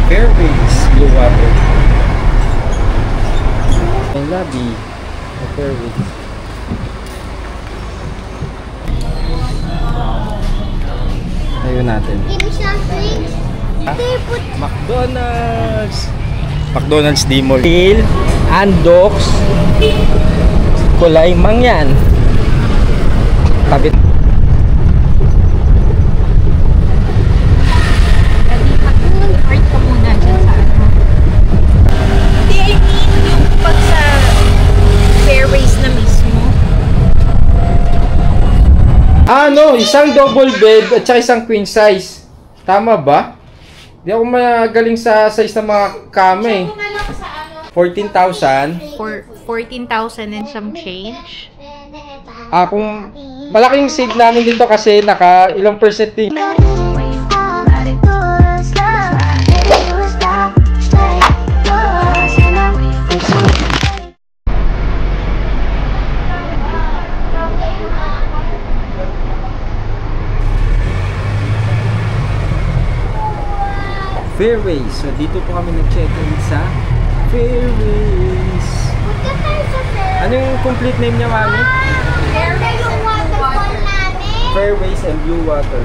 Fairways Blue Water. May lobby of Fairways. Ayun natin. McDonald's D-Mall. Hill and Docks. Kulay Mangyan. Kapit. Part ka muna dyan sa ano. Hindi, I mean yung pag sa Fairways na mismo. Ano, isang double bed at saka isang queen size. Tama ba? Di ako magaling sa size ng mga kama eh. 14,000. For 14,000 and some change. Kung malaking save namin dito kasi naka ilang percent din. Fairways. So dito po kami nag-check-in sa Fairways. Ano yung complete name niya, Mami? Fairways and Blue Water.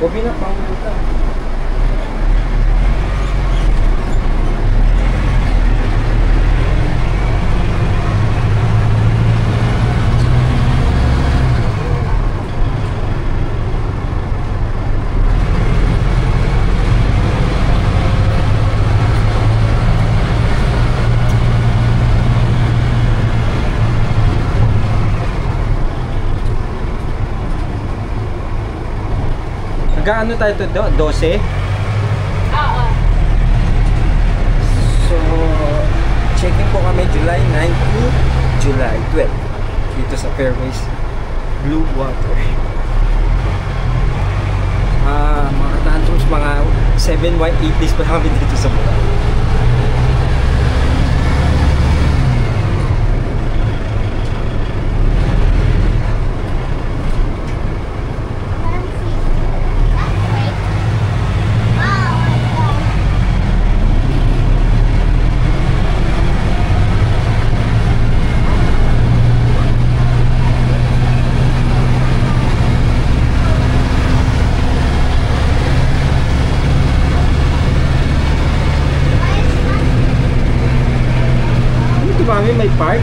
Kopi na pang multa. Gaano tayo ito? 12? Oo. So, checking po kami July 9 to July 12 dito sa Fairways Blue Water. Mga tantrums, mga 7-8 days pa kami dito sa Boracay. Mami, may park.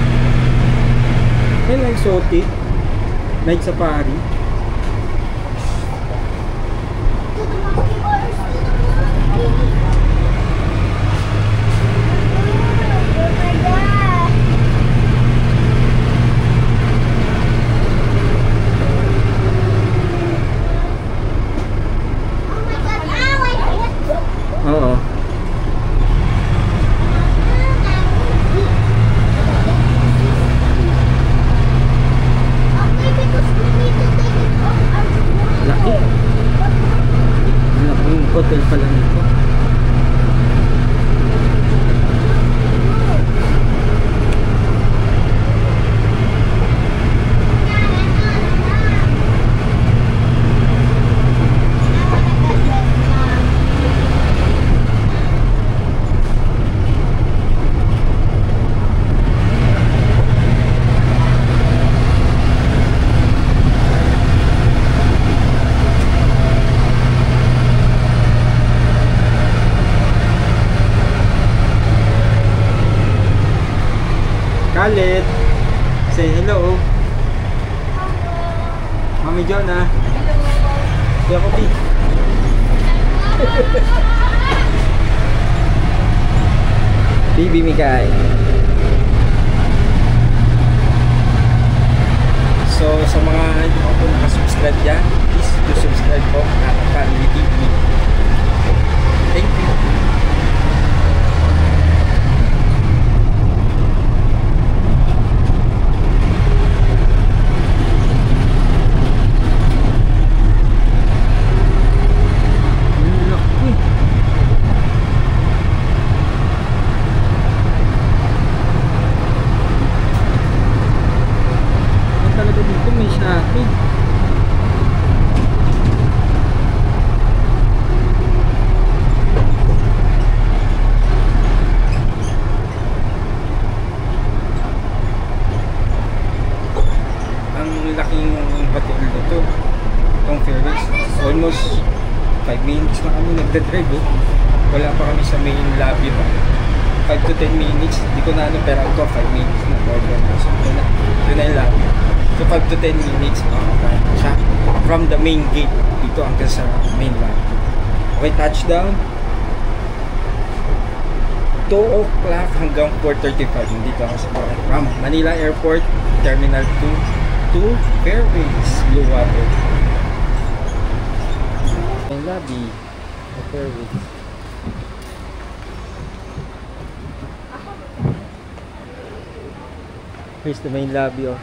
May exotic. Night safari. Oo. Hotel pala nito. Khaled, say hello. Mami Jonah. Kuya Kopi. Bibi Mikay. So sa mga hindi pa po nakasubscribe dyan, please do subscribe po Nakaka Family TV. Thank you. nagdadrive eh. Wala pa kami sa main lobby pa. 5 to 10 minutes. Hindi ko na ano, pero ito 5 minutes na. So, yun na yung lobby. So 5 to 10 minutes. Siya. From the main gate. Dito hanggang sa main lobby. Okay, touchdown. 2 o'clock hanggang 4:35. Nandito ako sa from Manila Airport, Terminal 2 to Fairways, Blue Water. Main lobby. Fairways. Here's the main lobby, oh.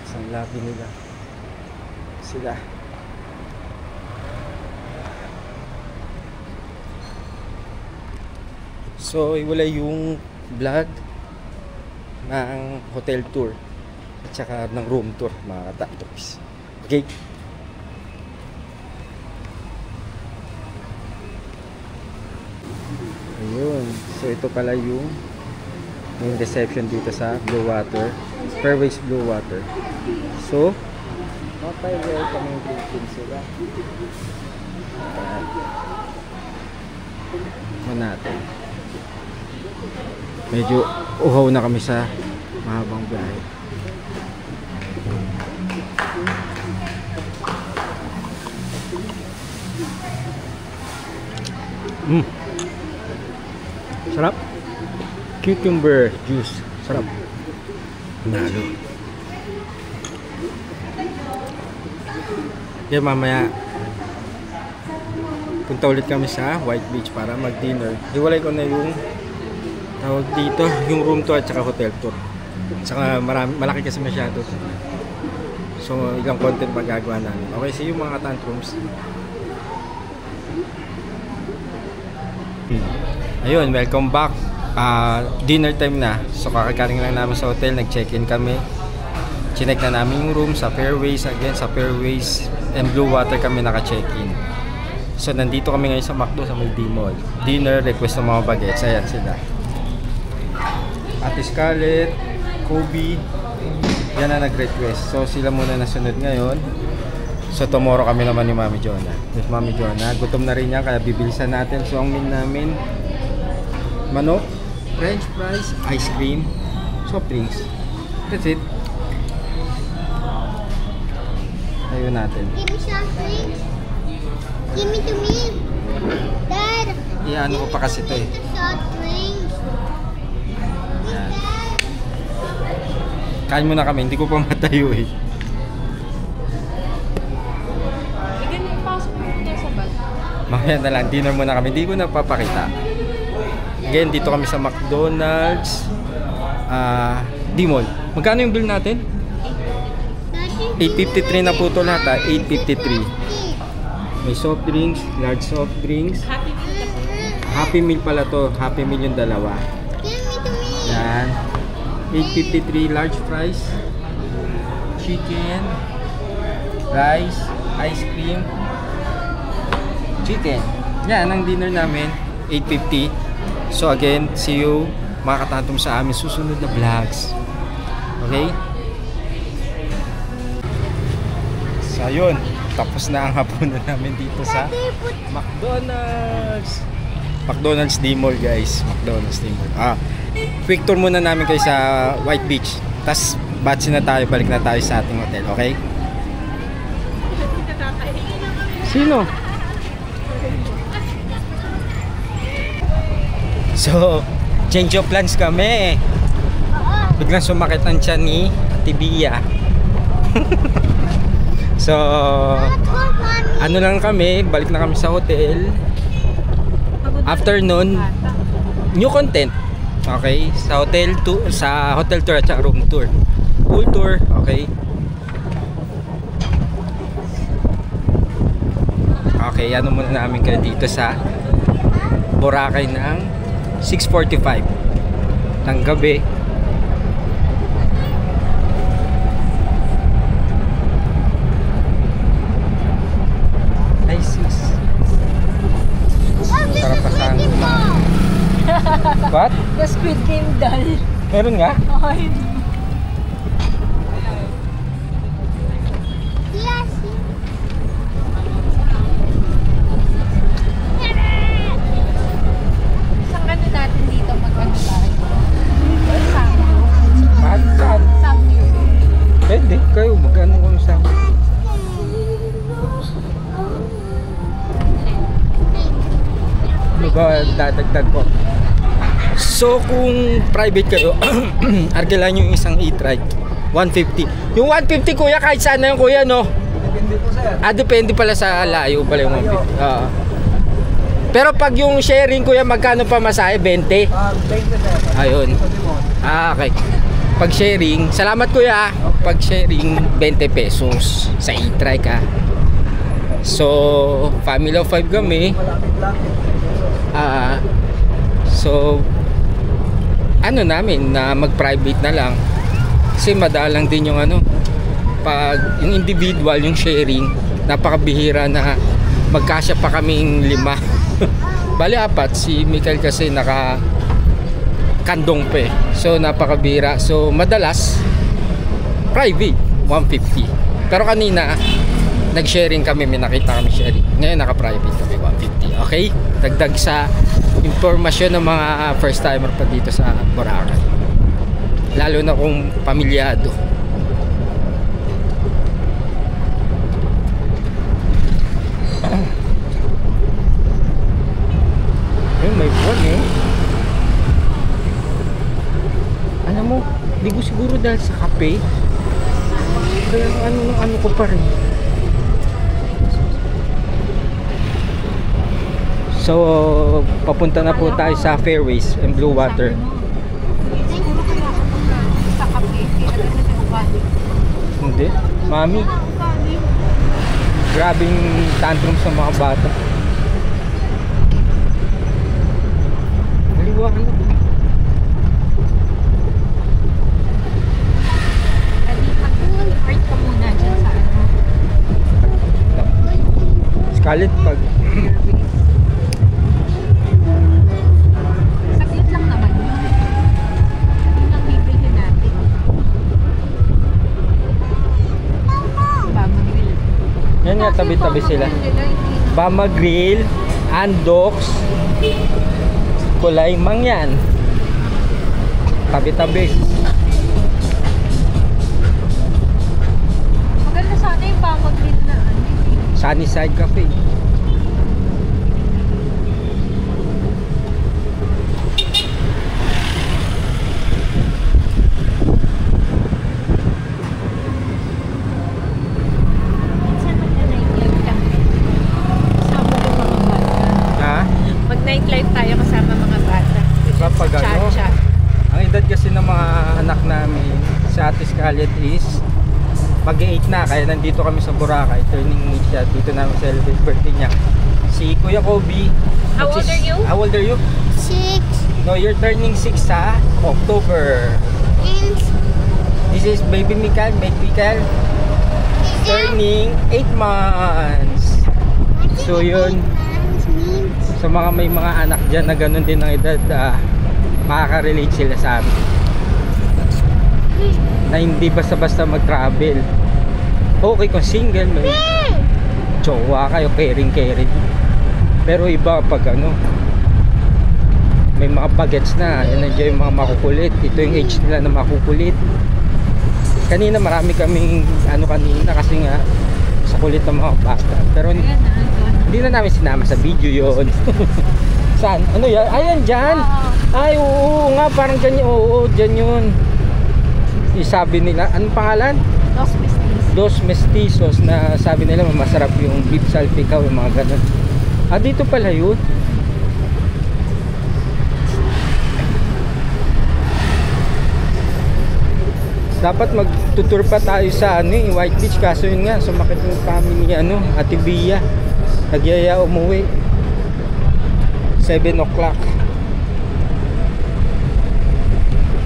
Isang lobby nila. Sila. So, wala yung vlog ng hotel tour at saka ng room tour, mga katatops. Okay? Ayun. So, ito pala yung main reception dito sa Blue Water, Fairways Blue Water. So, welcoming greeting sila. Natin. Medyo uhaw na kami sa mahabang biyahe. Sarap. Cucumber juice. Sarap. Nalo. Kaya mamaya punta ulit kami sa White Beach para mag-dinner. Hiwalay ko na yung tawag dito, yung room tour at saka hotel tour. Saka malaki kasi masyado. So, ilang content magagawa namin. Okay, see you mga tantrums. Ayun, welcome back. Dinner time na. So, kakagaling lang namin sa hotel. Nag-check-in kami. Chinek na namin yung room sa Fairways. Again, sa Fairways and Blue Water kami naka-check-in. So, nandito kami ngayon sa McDo sa May D-Mall. Dinner, request ng mga bagets. Ayan sila. Ate Scarlett, Kobe, yan na nag-request. So, sila muna nasunod ngayon. So, tomorrow kami naman ni Mami Jonah. With Mami Jonah. Gutom na rin yan, kaya bibilisan natin. So, ang meal namin, manok, french fries, ice cream, soft drinks. That's it. Ayun natin. Give me some drinks. Give me to me. Dad. Iano ko pa kasi ito eh. The soft drinks. Ayan. Kain muna kami, hindi ko pa matayo eh. Mamaya na lang, dinner muna kami. Hindi ko na papakita. Again, dito kami sa McDonald's D-Mall. Magkano yung bill natin? 853 na po ito lahat ha. 853. May soft drinks, large soft drinks. Happy meal pala to. Happy meal yung dalawa. Give me to me. Yan. 853 large fries, chicken, rice, ice cream, chicken. Yan ang dinner namin. 850. So again, see you mga katantom sa amin susunod na vlogs. Okay? So ayun, tapos na ang hapunan namin dito sa McDonald's. McDonald's D-Mall guys. McDonald's D-Mall. Quick tour muna namin kayo sa White Beach. Tapos batsi na tayo, balik na tayo sa ating hotel. Okay? Sino? So, change of plans kami. Biglang sumakit ang tiyan ni Ate Bia. So, ano lang kami, balik na kami sa hotel. After nun, new content. Okay, sa hotel tour at saka room tour. Pool tour, okay. Okay, ano muna namin kayo dito sa Boracay ng 6:45 ng gabi. Ay, sis. Sarap pasahan. What? The Squid Game doll. Meron nga? Ay. Yes. dadagdag ko. So kung private kayo, arkilan nyo yung isang e-trike, 150. Yung 150 kuya, kahit saan na yung kuya, no? Depende po sir. Depende pala sa layo pala yung 150. Pero pag yung sharing kuya, magkano pa masahe? 20? 20 sir. Ayun. Okay. Pag sharing, salamat kuya. Pag sharing, 20 pesos sa e-trike ha. So, family of 5 kami. Malapit lang. So, ano namin, na mag-private na lang. Kasi madalang din yung ano, pag yung individual, yung sharing, napakabihira na magkasya pa kaming 5. Bali 4, si Michael kasi naka kandong pa eh. So napakabihira. So madalas private 150. Pero kanina nag-sharing kami, may nakita kami sharing. Ngayon naka-private kami 150. Okay? Dagdag sa impormasyon ng mga first timer pa dito sa Boracay. Lalo na kung pamilyado. Ayun, may buwan eh. Alam mo, di ko siguro dahil sa kape. Kaya ano ko pa rin. So, papunta na po tayo sa Fairways and Blue Water. Siguro kaya ako sa kape. Kaya agad na ugali. Hindi. Mami, grabing tantrum sa mga bata. Naliwa ka na. Mag-part ka muna dyan sa ano. Scarlett, pag Saglit lang naman yun. Yun lang bibilhin natin. Bama Grill. yan nga, tabi-tabi sila. Bama Grill, Andox, Kulay Mangyan. Tabi-tabi. Maganda sana yung Bama Grill na ano. Sunnyside Cafe. Minsan mag-nightlife kami. Kasama ko mga bata. Ha? Mag-nightlife tayo kasama mga bata. Diba pag ano? Cha-cha. Ang edad kasi ng mga anak namin sa Ate Scarlett is mag-8 na, kaya nandito kami sa Boracay, turning 8 siya, dito namin celebrate birthday niya. Si Kuya Kobe. How old are you? How old are you? 6 No, you're turning 6 sa October. and This is baby Mikael, turning 8 months. So yun, sa mga may mga anak dyan na ganun din ang edad, makaka-relate sila sa amin. Na hindi basta-basta mag-travel. Okay kung single, may jowa kayo, caring. Pero iba pag ano, may mga bagets na, yan nandiyan yung mga makukulit. Ito yung age nila na makukulit. Kanina marami kaming kanina kasi nga sa kulit ng mga bata. Pero Ayan na, doon. hindi na namin sinama sa video yon. Saan? Ano yan? Ayan dyan. Ay oo nga, parang ganyan. Oo, dyan yun. Sabi nila, anong pangalan? Dos Mestiz. Dos Mestizos, na sabi nila masarap yung beef salpicao, yung mga ganun. Dito pala yun. Dapat magtutur pa tayo sa White Beach, kaso yun nga, sumakit yung family ni Ate Bia. Nagyaya umuwi 7 o'clock.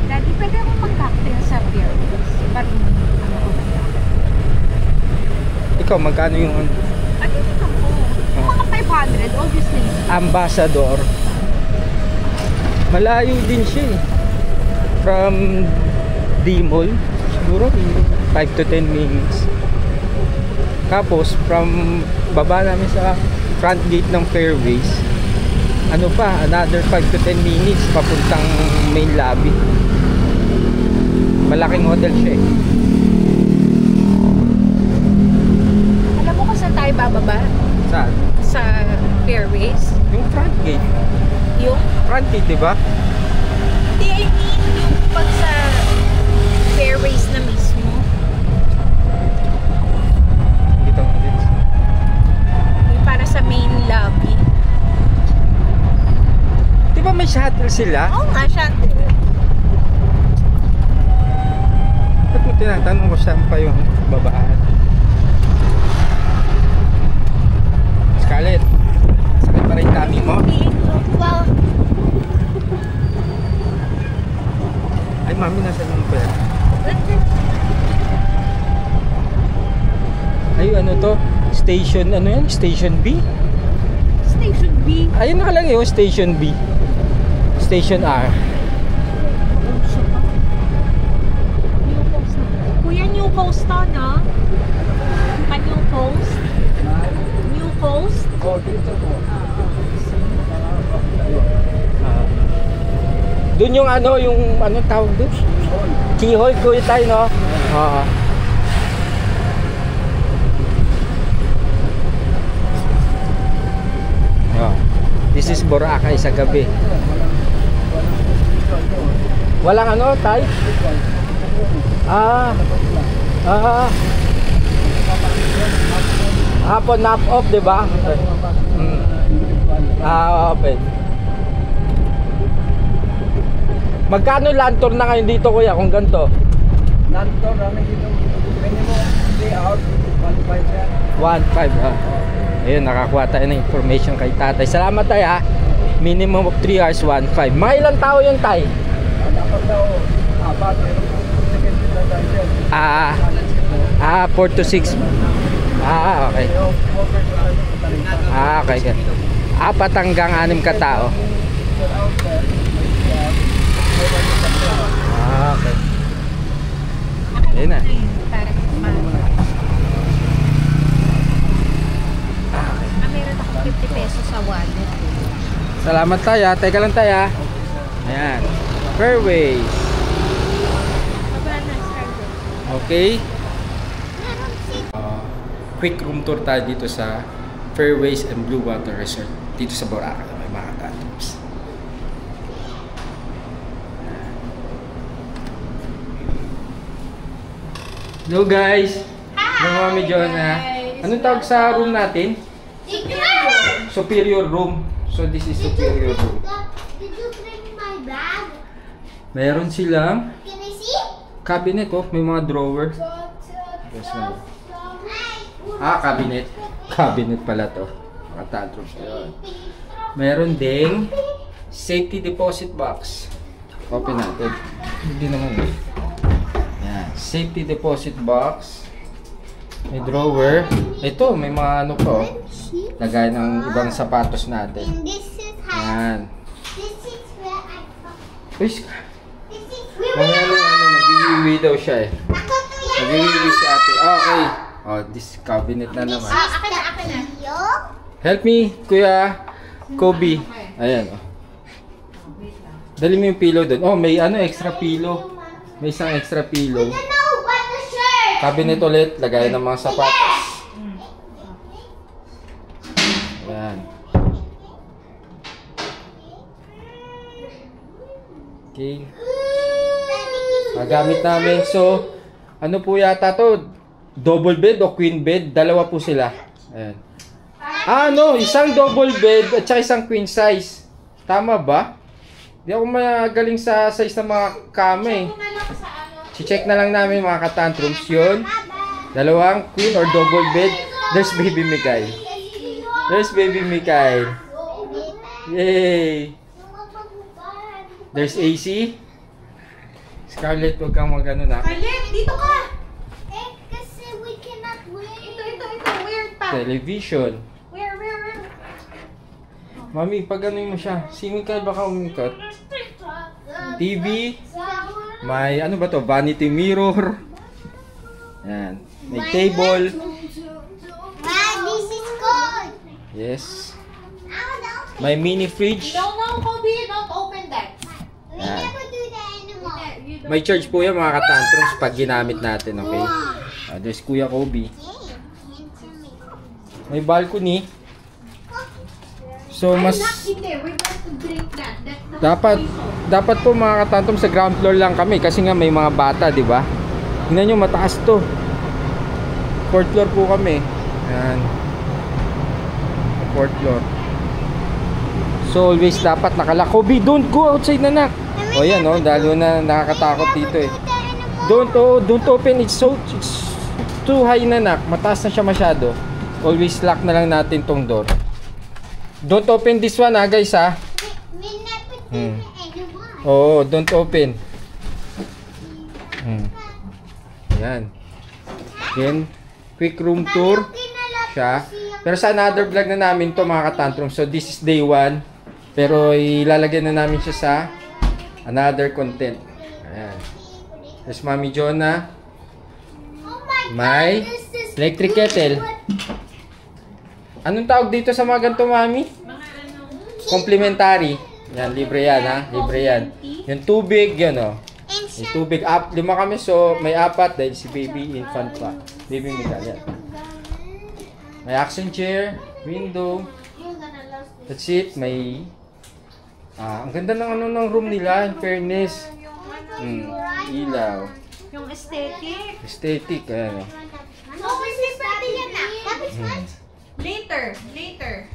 Daddy, pwede akong mag-cocktail sa Fairways. Parang ano ko ba? Ikaw, magkano yung Ano yun ako? Yung mga 500, obviously. Ambassador? Malayo din siya eh. From D-Mall, siguro 5 to 10 minutes. Tapos from baba namin sa front gate ng Fairways, ano pa, another 5 to 10 minutes papuntang main lobby. Malaking hotel siya eh. Alam mo kung saan tayo bababa? Saan? Sa Fairways? Yung front gate. Yung? Front seat, di ba? Hindi, I mean, yung pag sa fairways na mismo. Dito, dito. Yung para sa main lobby. Di ba may shuttle sila? Oo nga, shuttle. Ba't mo tinatanong ko saan pa yung babaan? Scarlett, sakit pa rin kami mo? Wow. Ay, mami, nasa yung pera? Ay, ano to? Station, ano yan? Station B? Station B. Ayun nakalagay yun, Station B. Station R. Kuya, New Coast to, no? New Coast? New Coast? Oh, dito po. Doon yung ano, tawag doon? Keyhole ko yung tayo, no? Oo. Oh. This is Boracay sa gabi. Walang ano, tay? Hapon nap off, di ba? Open. Magkano lantern na ngayon dito, kuya, kung ganito? Lantern, dito. Minimum day out, 1.5 yan. 1.5, ha? Ayun, nakakuha tayo ng information kay tatay. Salamat tayo, ha? Minimum of 3 hours, 1.5. Mga ilang tao yung tay? Dapat daw, apat. Second na tayo. 4 to 6. Okay. Okay. 4 hanggang 6 ka tao. Okay. Ayun na. Para meron akong 50 pesos sa wallet. Salamat tayo. Teka lang tayo. Ayan. Fairways. Baba na, Scarlett. Okay. Quick room tour tayo dito sa Fairways and Blue Water Resort dito sa Boracay. May mga tattoos. Hello guys! Hello Mami Jonah. Anong tawag sa room natin? Superior room. So this is superior room. Did you bring my bag? Meron silang Can I see? cabinet, oh. May mga drawer. Yes, ma'am. Cabinet. Cabinet pala to. Mga tantrums na yun. Meron ding safety deposit box. Open natin. Hindi naman eh. Yan. Safety deposit box. May drawer. Ito, may mga ano pa, oh. Lagay ng ibang sapatos natin. And this is how. Yan. This is where I come. Uy, This is where mga ano, nag-wiwi daw siya eh. Ako to yan. Nag-wiwi si ate. Okay. Oh, this cabinet na naman. Akin na. Help me, Kuya Kobe. Ayan, oh. Dali mo yung pillow doon. Oh, may ano, extra pillow. May isang extra pillow. No, but the shirt. Cabinet ulit, lagay ng mga sapatos. Ayan. Okay. Magamit namin. So, ano po yata to? Double bed o queen bed? Dalawa po sila. Ayan. No, isang double bed at saka isang queen size. Tama ba? Di ako magaling sa size ng mga kama eh. Si-check na lang namin mga katantrums yun. Dalawang queen or double bed. There's baby Mikael. There's baby Mikael. Yay! There's AC. Scarlett, huwag kang mag-ano na. Scarlett, dito ka! Kasi we cannot wait. Ito. Weird pa. Television. Where? Mami, pag ano mo siya, si Mikael baka umikot. TV. May ano ba to? Vanity mirror. Yan. May table. This is cold. Yes. May mini fridge. No, Kobe, don't open that. We never do that anymore. May charge po yan mga katantrums pag ginamit natin, okay? There's Kuya Kobe. May balcony. So mas In there, we're going to drink that. That's the dapat po mga katantom sa ground floor lang kami kasi nga may mga bata, di ba? Tingnan nyo, mataas to. 4th floor po kami. Ayan. 4th floor. So always dapat nakala. Kobe, don't go outside na nak. O yan o, dahil na nakakatakot dito eh. Don't open. It's too high na nak. Mataas na siya masyado. Always lock na lang natin tong door. Don't open this one ha guys ha. Oo, don't open. Ayan. Then, quick room tour siya. Pero sa another vlog na namin to mga katantrum. So this is day 1. Pero ilalagay na namin siya sa another content. Ayan. There's Mami Jonah. May electric kettle. Anong tawag dito sa mga ganito, Mami? Complimentary. Yan, libre yan ha. Libre yan. Yung tubig, yan o. Yung tubig, 5 kami. So, may 4 dahil si baby infant pa. Baby Mika, yan. May action chair, window. That's it. May ang ganda ng ano ng room nila, in fairness. Ilaw. Yung aesthetic. Aesthetic, ayan o. Later.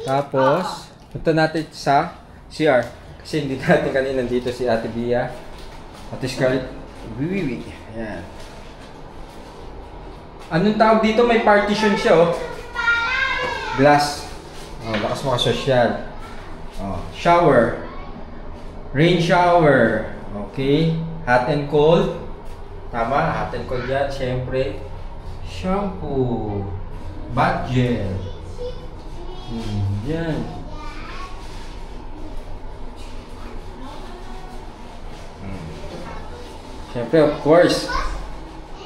Tapos, punta natin sa CR. Kasi hindi natin kanina nandito si Ate Bia. Ate Scarlett. Wiwiwi. Ayan. Anong tawag dito? May partition siya oh. Glass. Oh, lakas mo ka-social. Oh, shower. Rain shower. Okay. Hot and cold. Tama, hot and cold yan. Siyempre. Shampoo. Bath gel. Yan. Siyempre, of course,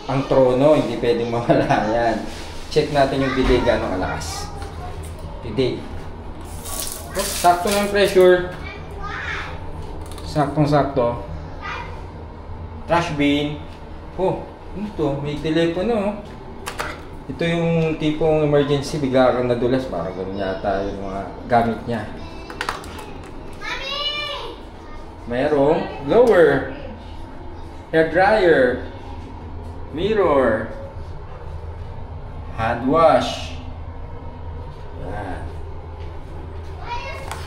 ang trono, hindi pwedeng mawala yan. Check natin yung bidet gano'ng kalakas. Bidet. Sakto ng pressure. Saktong-sakto. Trash bin. Oh, ano to? May telepono. Ito yung tipong emergency, bigla kang nadulas. Para ganun yata yung mga gamit niya. Mayroong blower. Hair dryer, mirror, hand wash,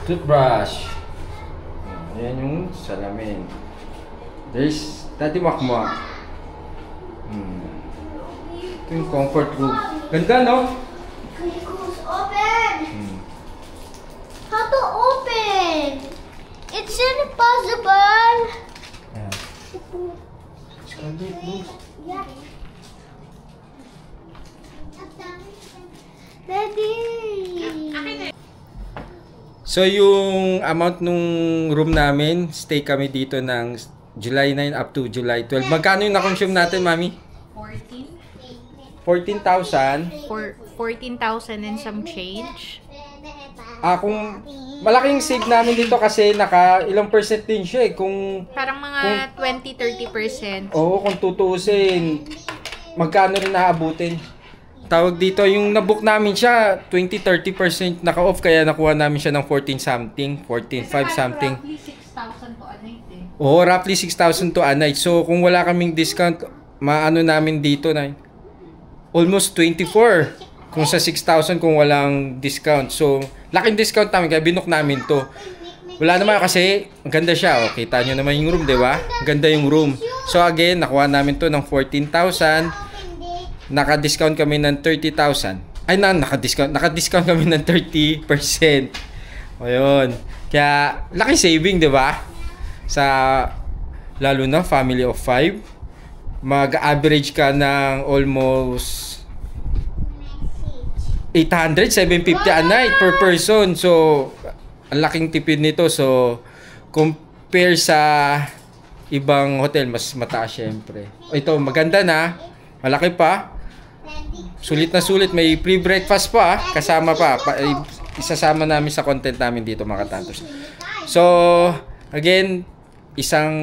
toothbrush. Ayan yung salamin. There's Tati Makmak. Ito yung comfort room. Ganda no? Open! How to open? It's impossible! Ayan. Yeah. Daddy! So yung amount nung room namin, stay kami dito ng July 9 up to July 12. Magkano yung na-consume natin, Mami? 14,000. 14,000 and some change. Kung malaking save namin dito kasi naka ilang percent din siya eh. Kung Parang mga 20-30%. oo, kung tutuusin, magkano rin naabutin. Tawag dito, yung nabook namin siya, 20-30% naka-off kaya nakuha namin siya ng 14 something, 14.5 something. Roughly 6,000 to a night eh. Oo, roughly 6,000 to a night. So, kung wala kaming discount, maano namin dito na almost 24. Kung sa 6,000 kung walang discount. So, laking discount namin kaya binook namin to. Wala naman kasi, ang ganda siya. O, kita nyo naman yung room, di ba? Ang ganda yung room. So, again, nakuha namin to ng 14,000. Naka-discount kami ng 30,000. Ay, naka-discount kami ng 30%. O, yun. Kaya, laking saving, di ba? Sa, lalo na, family of 5. Mag-average ka ng almost 800, 750 a night per person. So, ang laking tipid nito. So, compare sa ibang hotel, mas mataas syempre. Ito, maganda na. Malaki pa. Sulit na sulit. May free breakfast pa. Kasama pa. Isasama namin sa content namin dito mga katantos. So, again, isang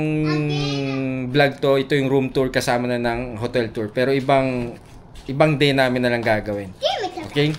vlog to. Ito yung room tour kasama na ng hotel tour. Pero ibang day namin na lang gagawin. Okay?